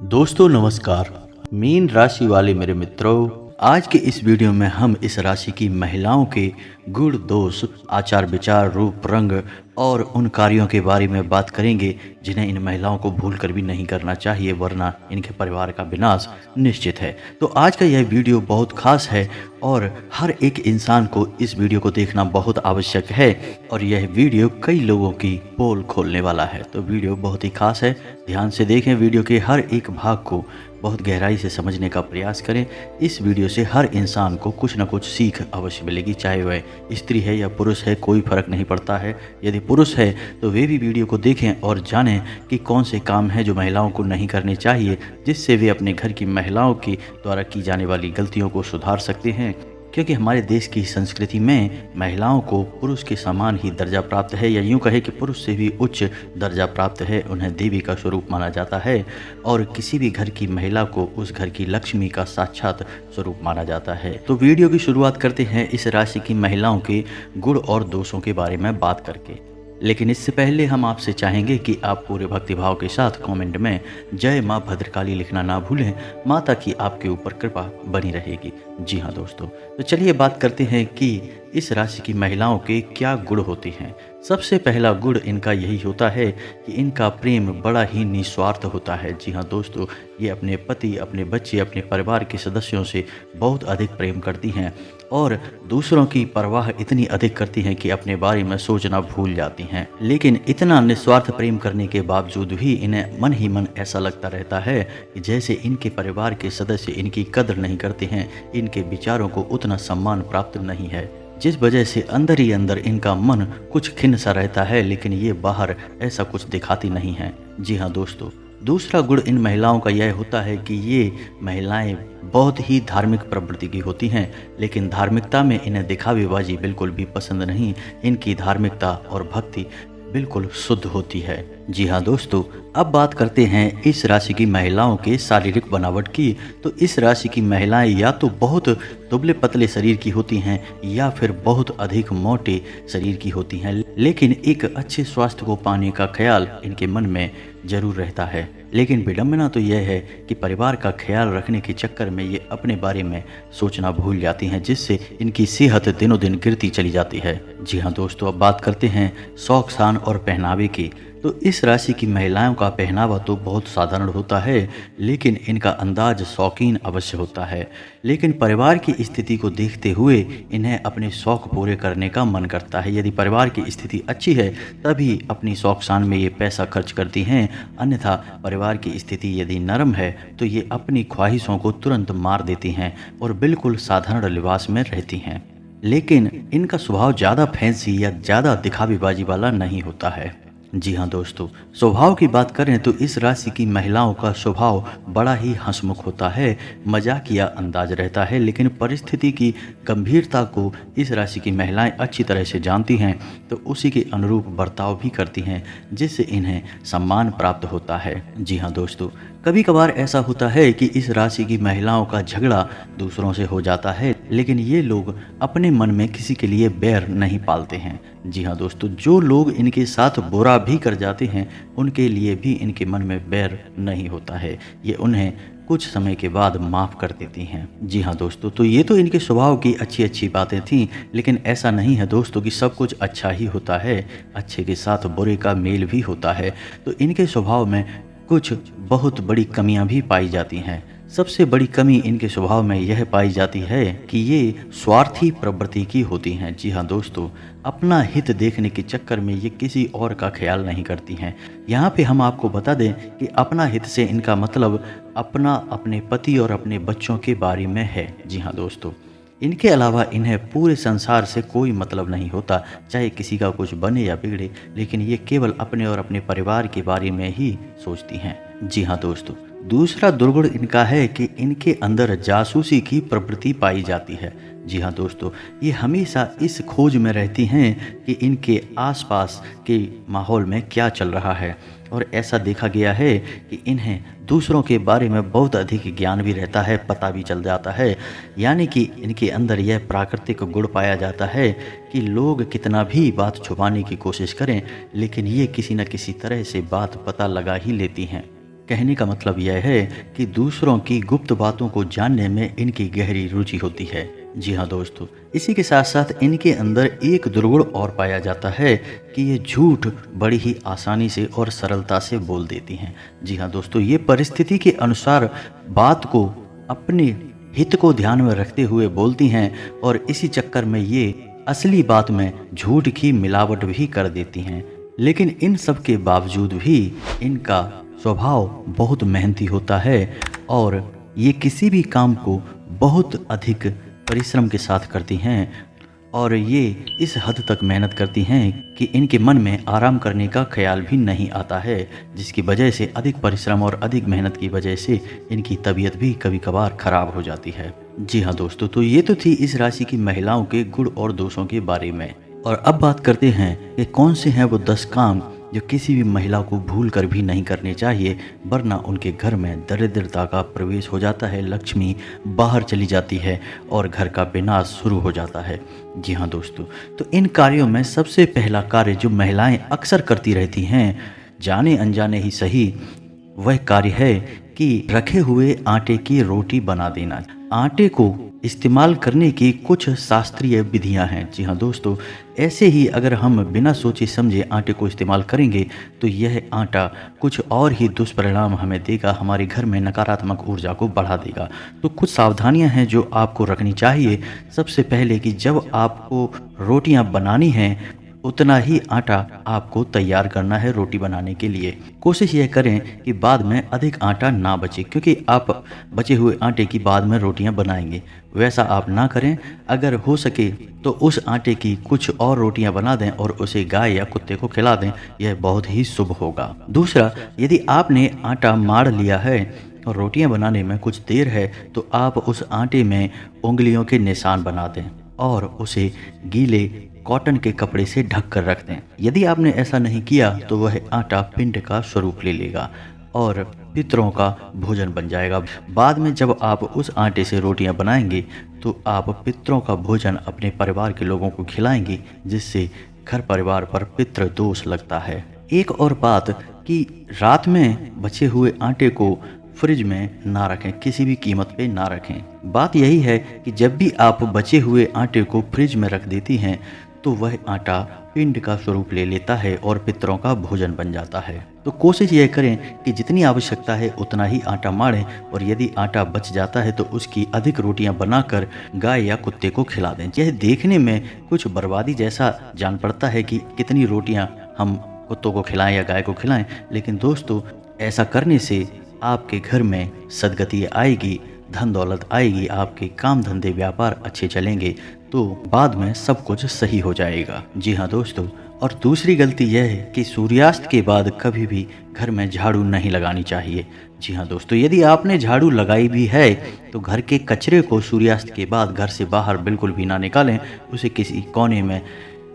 दोस्तों नमस्कार। मीन राशि वाले मेरे मित्रों, आज के इस वीडियो में हम इस राशि की महिलाओं के गुण दोष, आचार विचार, रूप रंग और उन कार्यों के बारे में बात करेंगे जिन्हें इन महिलाओं को भूल कर भी नहीं करना चाहिए, वरना इनके परिवार का विनाश निश्चित है। तो आज का यह वीडियो बहुत खास है और हर एक इंसान को इस वीडियो को देखना बहुत आवश्यक है और यह वीडियो कई लोगों की पोल खोलने वाला है। तो वीडियो बहुत ही खास है, ध्यान से देखें। वीडियो के हर एक भाग को बहुत गहराई से समझने का प्रयास करें। इस वीडियो से हर इंसान को कुछ न कुछ सीख अवश्य मिलेगी, चाहे वह स्त्री है या पुरुष है, कोई फर्क नहीं पड़ता है। यदि पुरुष है तो वे भी वीडियो को देखें और जानें कि कौन से काम हैं जो महिलाओं को नहीं करने चाहिए, जिससे वे अपने घर की महिलाओं की द्वारा की जाने वाली गलतियों को सुधार सकते हैं। क्योंकि हमारे देश की संस्कृति में महिलाओं को पुरुष के समान ही दर्जा प्राप्त है, या यूं कहे कि पुरुष से भी उच्च दर्जा प्राप्त है। उन्हें देवी का स्वरूप माना जाता है और किसी भी घर की महिला को उस घर की लक्ष्मी का साक्षात स्वरूप माना जाता है। तो वीडियो की शुरुआत करते हैं इस राशि की महिलाओं के गुण और दोषों के बारे में बात करके। लेकिन इससे पहले हम आपसे चाहेंगे कि आप पूरे भक्तिभाव के साथ कमेंट में जय माँ भद्रकाली लिखना ना भूलें। माता की आपके ऊपर कृपा बनी रहेगी। जी हाँ दोस्तों, तो चलिए बात करते हैं कि इस राशि की महिलाओं के क्या गुण होते हैं। सबसे पहला गुण इनका यही होता है कि इनका प्रेम बड़ा ही निस्वार्थ होता है। जी हाँ दोस्तों, ये अपने पति, अपने बच्चे, अपने परिवार के सदस्यों से बहुत अधिक प्रेम करती हैं और दूसरों की परवाह इतनी अधिक करती हैं कि अपने बारे में सोचना भूल जाती हैं। लेकिन इतना निस्वार्थ प्रेम करने के बावजूद भी इन्हें मन ही मन ऐसा लगता रहता है कि जैसे इनके परिवार के सदस्य इनकी कदर नहीं करते हैं, इनके विचारों को उतना सम्मान प्राप्त नहीं है, जिस वजह से अंदर ही अंदर इनका मन कुछ खिन्न सा रहता है, लेकिन ये बाहर ऐसा कुछ दिखाती नहीं है। जी हाँ दोस्तों, दूसरा गुण इन महिलाओं का यह होता है कि ये महिलाएं बहुत ही धार्मिक प्रवृत्ति की होती हैं, लेकिन धार्मिकता में इन्हें दिखावेबाजी बिल्कुल भी पसंद नहीं। इनकी धार्मिकता और भक्ति बिल्कुल शुद्ध होती है। जी हाँ दोस्तों, अब बात करते हैं इस राशि की महिलाओं के शारीरिक बनावट की। तो इस राशि की महिलाएं या तो बहुत दुबले पतले शरीर की होती हैं या फिर बहुत अधिक मोटे शरीर की होती हैं, लेकिन एक अच्छे स्वास्थ्य को पाने का ख्याल इनके मन में जरूर रहता है। लेकिन विडंबना तो यह है कि परिवार का ख्याल रखने के चक्कर में ये अपने बारे में सोचना भूल जाती हैं, जिससे इनकी सेहत दिनों दिन गिरती चली जाती है। जी हाँ दोस्तों, अब बात करते हैं शौक शान और पहनावे की। तो इस राशि की महिलाओं का पहनावा तो बहुत साधारण होता है, लेकिन इनका अंदाज शौकीन अवश्य होता है। लेकिन परिवार की स्थिति को देखते हुए इन्हें अपने शौक पूरे करने का मन करता है। यदि परिवार की स्थिति अच्छी है तभी अपनी शौक शान में ये पैसा खर्च करती हैं, अन्यथा परिवार की स्थिति यदि नरम है तो ये अपनी ख्वाहिशों को तुरंत मार देती हैं और बिल्कुल साधारण लिबास में रहती हैं। लेकिन इनका स्वभाव ज़्यादा फैंसी या ज़्यादा दिखावेबाजी वाला नहीं होता है। जी हाँ दोस्तों, स्वभाव की बात करें तो इस राशि की महिलाओं का स्वभाव बड़ा ही हंसमुख होता है, मजाकिया अंदाज रहता है, लेकिन परिस्थिति की गंभीरता को इस राशि की महिलाएं अच्छी तरह से जानती हैं, तो उसी के अनुरूप बर्ताव भी करती हैं, जिससे इन्हें सम्मान प्राप्त होता है। जी हाँ दोस्तों, कभी कभार ऐसा होता है कि इस राशि की महिलाओं का झगड़ा दूसरों से हो जाता है, लेकिन ये लोग अपने मन में किसी के लिए बैर नहीं पालते हैं। जी हाँ दोस्तों, जो लोग इनके साथ बुरा भी कर जाते हैं उनके लिए भी इनके मन में बैर नहीं होता है, ये उन्हें कुछ समय के बाद माफ़ कर देती हैं। जी हाँ दोस्तों, तो ये तो इनके स्वभाव की अच्छी अच्छी बातें थीं, लेकिन ऐसा नहीं है दोस्तों कि सब कुछ अच्छा ही होता है। अच्छे के साथ बुरे का मेल भी होता है। तो इनके स्वभाव में कुछ बहुत बड़ी कमियां भी पाई जाती हैं। सबसे बड़ी कमी इनके स्वभाव में यह पाई जाती है कि ये स्वार्थी प्रवृत्ति की होती हैं। जी हाँ दोस्तों, अपना हित देखने के चक्कर में ये किसी और का ख्याल नहीं करती हैं। यहाँ पे हम आपको बता दें कि अपना हित से इनका मतलब अपने पति और अपने बच्चों के बारे में है। जी हाँ दोस्तों, इनके अलावा इन्हें पूरे संसार से कोई मतलब नहीं होता, चाहे किसी का कुछ बने या बिगड़े, लेकिन ये केवल अपने और अपने परिवार के बारे में ही सोचती हैं। जी हाँ दोस्तों, दूसरा दुर्गुण इनका है कि इनके अंदर जासूसी की प्रवृत्ति पाई जाती है। जी हाँ दोस्तों, ये हमेशा इस खोज में रहती हैं कि इनके आसपास के माहौल में क्या चल रहा है, और ऐसा देखा गया है कि इन्हें दूसरों के बारे में बहुत अधिक ज्ञान भी रहता है, पता भी चल जाता है। यानी कि इनके अंदर यह प्राकृतिक गुण पाया जाता है कि लोग कितना भी बात छुपाने की कोशिश करें, लेकिन ये किसी न किसी तरह से बात पता लगा ही लेती हैं। कहने का मतलब यह है कि दूसरों की गुप्त बातों को जानने में इनकी गहरी रुचि होती है। जी हाँ दोस्तों, इसी के साथ साथ इनके अंदर एक दुर्गुण और पाया जाता है कि ये झूठ बड़ी ही आसानी से और सरलता से बोल देती हैं। जी हाँ दोस्तों, ये परिस्थिति के अनुसार बात को अपने हित को ध्यान में रखते हुए बोलती हैं और इसी चक्कर में ये असली बात में झूठ की मिलावट भी कर देती हैं। लेकिन इन सब के बावजूद भी इनका स्वभाव बहुत मेहनती होता है और ये किसी भी काम को बहुत अधिक परिश्रम के साथ करती हैं और ये इस हद तक मेहनत करती हैं कि इनके मन में आराम करने का ख्याल भी नहीं आता है, जिसकी वजह से अधिक परिश्रम और अधिक मेहनत की वजह से इनकी तबीयत भी कभी कभार खराब हो जाती है। जी हाँ दोस्तों, तो ये तो थी इस राशि की महिलाओं के गुण और दोषों के बारे में। और अब बात करते हैं कि कौन से हैं वो 10 काम जो किसी भी महिला को भूल कर भी नहीं करने चाहिए, वरना उनके घर में दरिद्रता का प्रवेश हो जाता है, लक्ष्मी बाहर चली जाती है और घर का विनाश शुरू हो जाता है। जी हाँ दोस्तों, तो इन कार्यों में सबसे पहला कार्य जो महिलाएं अक्सर करती रहती हैं, जाने अनजाने ही सही, वह कार्य है कि रखे हुए आटे की रोटी बना देना। आटे को इस्तेमाल करने की कुछ शास्त्रीय विधियां हैं। जी हाँ दोस्तों, ऐसे ही अगर हम बिना सोचे समझे आटे को इस्तेमाल करेंगे तो यह आटा कुछ और ही दुष्परिणाम हमें देगा, हमारे घर में नकारात्मक ऊर्जा को बढ़ा देगा। तो कुछ सावधानियां हैं जो आपको रखनी चाहिए। सबसे पहले कि जब आपको रोटियां बनानी हैं उतना ही आटा आपको तैयार करना है रोटी बनाने के लिए। कोशिश यह करें कि बाद में अधिक आटा ना बचे, क्योंकि आप बचे हुए आटे की बाद में रोटियां बनाएंगे, वैसा आप ना करें। अगर हो सके तो उस आटे की कुछ और रोटियां बना दें और उसे गाय या कुत्ते को खिला दें, यह बहुत ही शुभ होगा। दूसरा, यदि आपने आटा माड़ लिया है और रोटियां बनाने में कुछ देर है तो आप उस आटे में उंगलियों के निशान बना दें और उसे गीले कॉटन के कपड़े से ढक कर रख दें। यदि आपने ऐसा नहीं किया तो वह आटा पिंड का स्वरूप ले लेगा और पितरों का भोजन बन जाएगा। बाद में जब आप उस आटे से रोटियां बनाएंगे तो आप पितरों का भोजन अपने परिवार के लोगों को खिलाएंगे, जिससे घर परिवार पर पितृ दोष लगता है। एक और बात कि रात में बचे हुए आटे को फ्रिज में ना रखें, किसी भी कीमत पे ना रखें। बात यही है कि जब भी आप बचे हुए आटे को फ्रिज में रख देती हैं तो वह आटा पिंड का स्वरूप ले लेता है और पितरों का भोजन बन जाता है। तो कोशिश यह करें कि जितनी आवश्यकता है उतना ही आटा माड़ें और यदि आटा बच जाता है तो उसकी अधिक रोटियां बनाकर गाय या कुत्ते को खिला दें। यह देखने में कुछ बर्बादी जैसा जान पड़ता है कि कितनी रोटियां हम कुत्तों को खिलाएं या गाय को खिलाएं, लेकिन दोस्तों ऐसा करने से आपके घर में सद्गति आएगी, धन दौलत आएगी, आपके काम धंधे व्यापार अच्छे चलेंगे, तो बाद में सब कुछ सही हो जाएगा। जी हाँ दोस्तों, और दूसरी गलती यह है कि सूर्यास्त के बाद कभी भी घर में झाड़ू नहीं लगानी चाहिए। जी हाँ दोस्तों, यदि आपने झाड़ू लगाई भी है तो घर के कचरे को सूर्यास्त के बाद घर से बाहर बिल्कुल भी ना निकालें, उसे किसी कोने में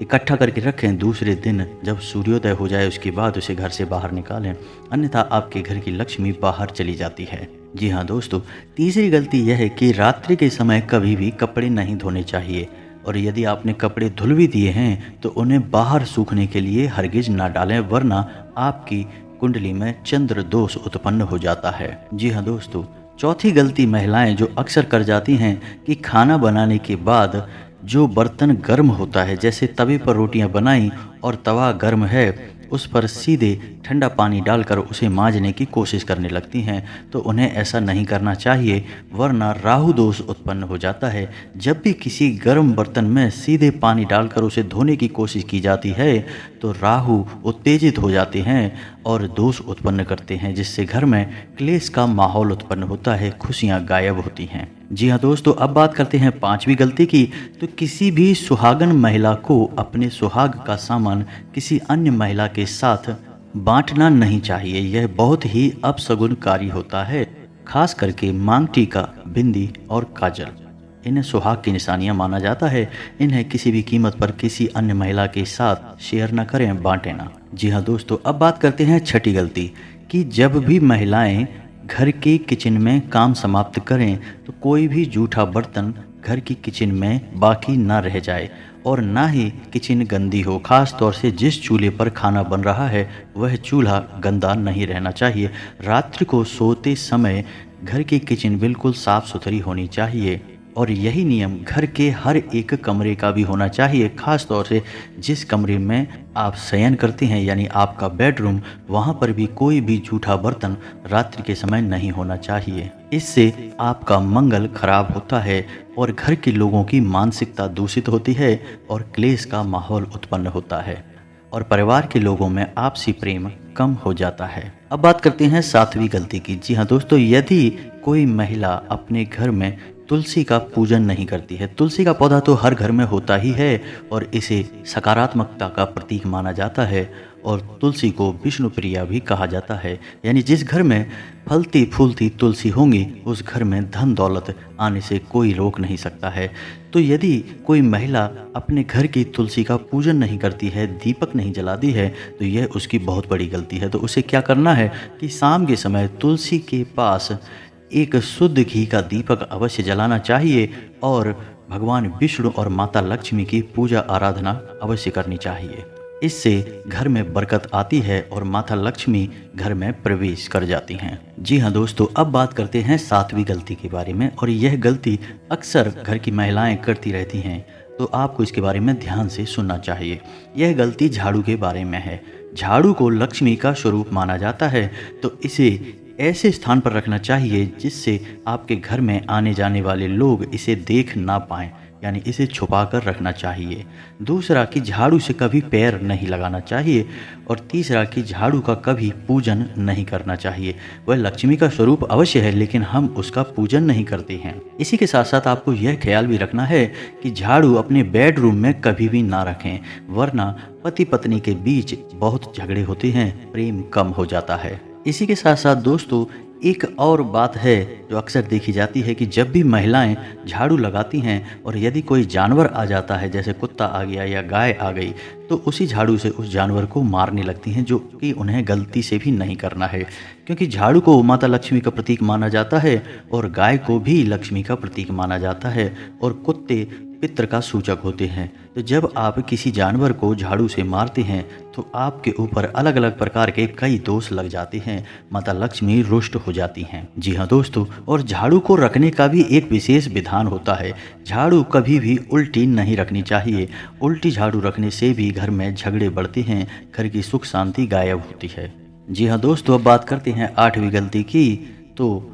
इकट्ठा करके रखें। दूसरे दिन जब सूर्योदय हो जाए उसके बाद उसे घर से बाहर निकालें, अन्यथा आपके घर की लक्ष्मी बाहर चली जाती है। जी हाँ दोस्तों, तीसरी गलती यह है कि रात्रि के समय कभी भी कपड़े नहीं धोने चाहिए और यदि आपने कपड़े धुल भी दिए हैं तो उन्हें बाहर सूखने के लिए हरगिज ना डालें, वरना आपकी कुंडली में चंद्र दोष उत्पन्न हो जाता है। जी हाँ दोस्तों, चौथी गलती महिलाएं जो अक्सर कर जाती हैं कि खाना बनाने के बाद जो बर्तन गर्म होता है, जैसे तवे पर रोटियां बनाई और तवा गर्म है, उस पर सीधे ठंडा पानी डालकर उसे मांजने की कोशिश करने लगती हैं। तो उन्हें ऐसा नहीं करना चाहिए, वरना राहु दोष उत्पन्न हो जाता है। जब भी किसी गर्म बर्तन में सीधे पानी डालकर उसे धोने की कोशिश की जाती है तो राहु उत्तेजित हो जाते हैं और दोष उत्पन्न करते हैं, जिससे घर में क्लेश का माहौल उत्पन्न होता है, खुशियाँ गायब होती हैं। जी हाँ दोस्तों, अब बात करते हैं पांचवी गलती की। तो किसी भी सुहागन महिला को अपने सुहाग का सामान किसी अन्य महिला के साथ बांटना नहीं चाहिए। यह बहुत ही अपशगुनकारी होता है, खास करके मांग टीका, बिंदी और काजल। इन्हें सुहाग की निशानियां माना जाता है। इन्हें किसी भी कीमत पर किसी अन्य महिला के साथ शेयर न करें, बांटें ना। जी हाँ दोस्तों, अब बात करते हैं छठी गलती कि जब भी महिलाएं घर के किचन में काम समाप्त करें तो कोई भी जूठा बर्तन घर की किचन में बाकी ना रह जाए और ना ही किचन गंदी हो। खास तौर से जिस चूल्हे पर खाना बन रहा है वह चूल्हा गंदा नहीं रहना चाहिए। रात्रि को सोते समय घर की किचन बिल्कुल साफ सुथरी होनी चाहिए और यही नियम घर के हर एक कमरे का भी होना चाहिए। खास तौर से जिस कमरे में आप शयन करते हैं यानी आपका बेडरूम, वहाँ पर भी कोई भी जूठा बर्तन रात्रि के समय नहीं होना चाहिए। इससे आपका मंगल खराब होता है और घर के लोगों की मानसिकता दूषित होती है और क्लेश का माहौल उत्पन्न होता है और परिवार के लोगों में आपसी प्रेम कम हो जाता है। अब बात करते हैं सातवीं गलती की। जी हाँ दोस्तों, यदि कोई महिला अपने घर में तुलसी का पूजन नहीं करती है। तुलसी का पौधा तो हर घर में होता ही है और इसे सकारात्मकता का प्रतीक माना जाता है और तुलसी को विष्णु प्रिया भी कहा जाता है। यानी जिस घर में फलती फूलती तुलसी होंगी उस घर में धन दौलत आने से कोई रोक नहीं सकता है। तो यदि कोई महिला अपने घर की तुलसी का पूजन नहीं करती है, दीपक नहीं जलाती है, तो यह उसकी बहुत बड़ी गलती है। तो उसे क्या करना है कि शाम के समय तुलसी के पास एक शुद्ध घी का दीपक अवश्य जलाना चाहिए और भगवान विष्णु और माता लक्ष्मी की पूजा आराधना अवश्य करनी चाहिए। इससे घर में बरकत आती है और माता लक्ष्मी घर में प्रवेश कर जाती हैं। जी हाँ दोस्तों, अब बात करते हैं सातवीं गलती के बारे में और यह गलती अक्सर घर की महिलाएं करती रहती हैं, तो आपको इसके बारे में ध्यान से सुनना चाहिए। यह गलती झाड़ू के बारे में है। झाड़ू को लक्ष्मी का स्वरूप माना जाता है, तो इसे ऐसे स्थान पर रखना चाहिए जिससे आपके घर में आने जाने वाले लोग इसे देख ना पाएं, यानी इसे छुपा कर रखना चाहिए। दूसरा कि झाड़ू से कभी पैर नहीं लगाना चाहिए और तीसरा कि झाड़ू का कभी पूजन नहीं करना चाहिए। वह लक्ष्मी का स्वरूप अवश्य है लेकिन हम उसका पूजन नहीं करते हैं। इसी के साथ साथ आपको यह ख्याल भी रखना है कि झाड़ू अपने बेडरूम में कभी भी ना रखें, वरना पति पत्नी के बीच बहुत झगड़े होते हैं, प्रेम कम हो जाता है। इसी के साथ साथ दोस्तों एक और बात है जो अक्सर देखी जाती है कि जब भी महिलाएं झाड़ू लगाती हैं और यदि कोई जानवर आ जाता है, जैसे कुत्ता आ गया या गाय आ गई, तो उसी झाड़ू से उस जानवर को मारने लगती हैं, जो कि उन्हें गलती से भी नहीं करना है। क्योंकि झाड़ू को माता लक्ष्मी का प्रतीक माना जाता है और गाय को भी लक्ष्मी का प्रतीक माना जाता है और कुत्ते पितृ का सूचक होते हैं। तो जब आप किसी जानवर को झाड़ू से मारते हैं तो आपके ऊपर अलग अलग प्रकार के कई दोष लग जाते हैं, माता लक्ष्मी रुष्ट हो जाती हैं। जी हाँ दोस्तों, और झाड़ू को रखने का भी एक विशेष विधान होता है। झाड़ू कभी भी उल्टी नहीं रखनी चाहिए। उल्टी झाड़ू रखने से भी घर में झगड़े बढ़ते हैं, घर की सुख शांति गायब होती है। जी हाँ दोस्तों, अब बात करते हैं आठवीं गलती की। तो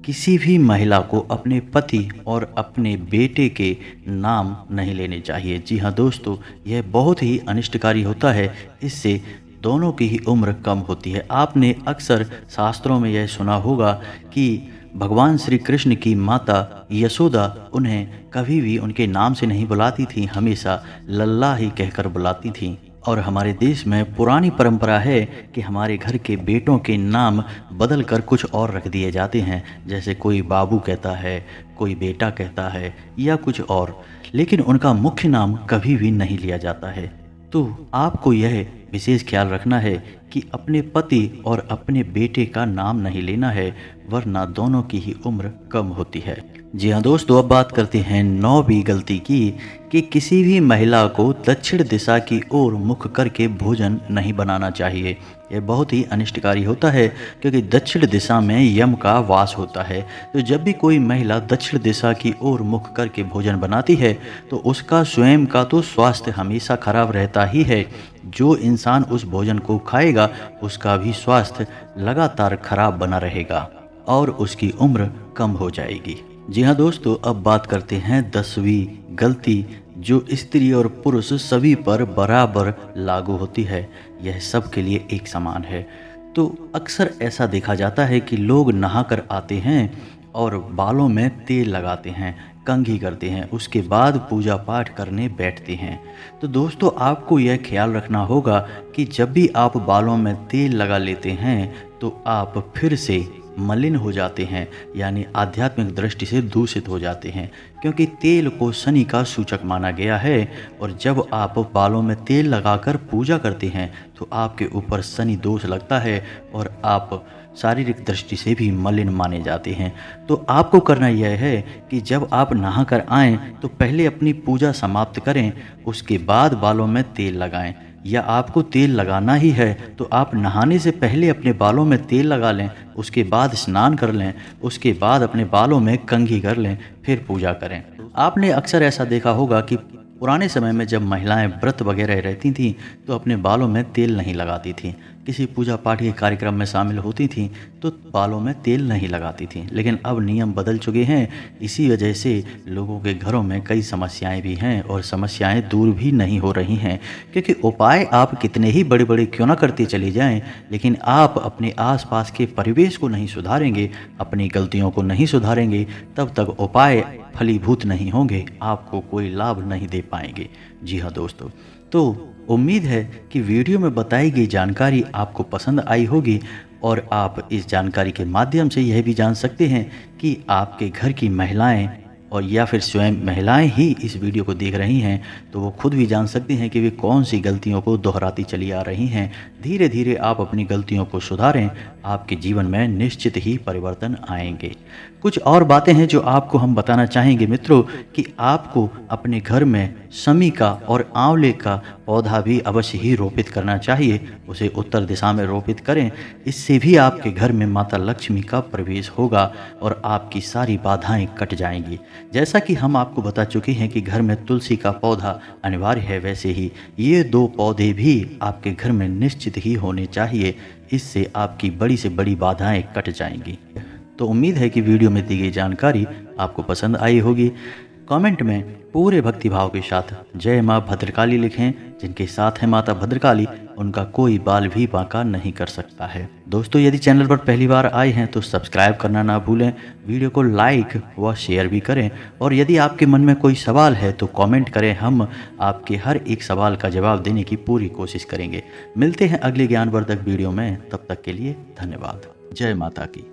किसी भी महिला को अपने पति और अपने बेटे के नाम नहीं लेने चाहिए। जी हाँ दोस्तों, यह बहुत ही अनिष्टकारी होता है। इससे दोनों की ही उम्र कम होती है। आपने अक्सर शास्त्रों में यह सुना होगा कि भगवान श्री कृष्ण की माता यशोदा उन्हें कभी भी उनके नाम से नहीं बुलाती थी, हमेशा लल्ला ही कहकर बुलाती थीं। और हमारे देश में पुरानी परंपरा है कि हमारे घर के बेटों के नाम बदल कर कुछ और रख दिए जाते हैं, जैसे कोई बाबू कहता है, कोई बेटा कहता है या कुछ और, लेकिन उनका मुख्य नाम कभी भी नहीं लिया जाता है। तो आपको यह विशेष ख्याल रखना है कि अपने पति और अपने बेटे का नाम नहीं लेना है, वरना दोनों की ही उम्र कम होती है। जी हाँ दोस्तों, अब बात करते हैं 9वीं गलती की कि किसी भी महिला को दक्षिण दिशा की ओर मुख करके भोजन नहीं बनाना चाहिए। यह बहुत ही अनिष्टकारी होता है क्योंकि दक्षिण दिशा में यम का वास होता है। तो जब भी कोई महिला दक्षिण दिशा की ओर मुख करके भोजन बनाती है तो उसका स्वयं का तो स्वास्थ्य हमेशा खराब रहता ही है। जो इंसान उस भोजन को खाएगा उसका भी स्वास्थ्य लगातार खराब बना रहेगा और उसकी उम्र कम हो जाएगी। जी हाँ दोस्तों, अब बात करते हैं 10वीं गलती जो स्त्री और पुरुष सभी पर बराबर लागू होती है। यह सब के लिए एक समान है। तो अक्सर ऐसा देखा जाता है कि लोग नहाकर आते हैं और बालों में तेल लगाते हैं, कंघी करते हैं, उसके बाद पूजा पाठ करने बैठते हैं। तो दोस्तों आपको यह ख्याल रखना होगा कि जब भी आप बालों में तेल लगा लेते हैं तो आप फिर से मलिन हो जाते हैं, यानी आध्यात्मिक दृष्टि से दूषित हो जाते हैं, क्योंकि तेल को शनि का सूचक माना गया है। और जब आप बालों में तेल लगाकर पूजा करते हैं तो आपके ऊपर शनि दोष लगता है और आप शारीरिक दृष्टि से भी मलिन माने जाते हैं। तो आपको करना यह है कि जब आप नहा कर आएँ तो पहले अपनी पूजा समाप्त करें, उसके बाद बालों में तेल लगाएं। या आपको तेल लगाना ही है तो आप नहाने से पहले अपने बालों में तेल लगा लें, उसके बाद स्नान कर लें, उसके बाद अपने बालों में कंघी कर लें, फिर पूजा करें। आपने अक्सर ऐसा देखा होगा कि पुराने समय में जब महिलाएं व्रत वगैरह रहती थीं तो अपने बालों में तेल नहीं लगाती थीं। किसी पूजा पाठ के कार्यक्रम में शामिल होती थीं तो बालों में तेल नहीं लगाती थीं। लेकिन अब नियम बदल चुके हैं, इसी वजह से लोगों के घरों में कई समस्याएं भी हैं और समस्याएं दूर भी नहीं हो रही हैं। क्योंकि उपाय आप कितने ही बड़े बड़े क्यों ना करते चले जाएं, लेकिन आप अपने आसपास के परिवेश को नहीं सुधारेंगे, अपनी गलतियों को नहीं सुधारेंगे, तब तक उपाय फलीभूत नहीं होंगे, आपको कोई लाभ नहीं दे पाएंगे। जी हाँ दोस्तों, तो उम्मीद है कि वीडियो में बताई गई जानकारी आपको पसंद आई होगी और आप इस जानकारी के माध्यम से यह भी जान सकते हैं कि आपके घर की महिलाएं और या फिर स्वयं महिलाएं ही इस वीडियो को देख रही हैं तो वो खुद भी जान सकती हैं कि वे कौन सी गलतियों को दोहराती चली आ रही हैं। धीरे धीरे आप अपनी गलतियों को सुधारें, आपके जीवन में निश्चित ही परिवर्तन आएंगे। कुछ और बातें हैं जो आपको हम बताना चाहेंगे मित्रों कि आपको अपने घर में शमी का और आंवले का पौधा भी अवश्य ही रोपित करना चाहिए। उसे उत्तर दिशा में रोपित करें, इससे भी आपके घर में माता लक्ष्मी का प्रवेश होगा और आपकी सारी बाधाएं कट जाएंगी। जैसा कि हम आपको बता चुके हैं कि घर में तुलसी का पौधा अनिवार्य है, वैसे ही ये 2 पौधे भी आपके घर में निश्चित ही होने चाहिए। इससे आपकी बड़ी से बड़ी बाधाएं कट जाएंगी। तो उम्मीद है कि वीडियो में दी गई जानकारी आपको पसंद आई होगी। कमेंट में पूरे भक्तिभाव के साथ जय माँ भद्रकाली लिखें। जिनके साथ है माता भद्रकाली उनका कोई बाल भी बांका नहीं कर सकता है। दोस्तों, यदि चैनल पर पहली बार आए हैं तो सब्सक्राइब करना ना भूलें, वीडियो को लाइक व शेयर भी करें और यदि आपके मन में कोई सवाल है तो कमेंट करें, हम आपके हर एक सवाल का जवाब देने की पूरी कोशिश करेंगे। मिलते हैं अगले ज्ञानवर्धक वीडियो में, तब तक के लिए धन्यवाद। जय माता की।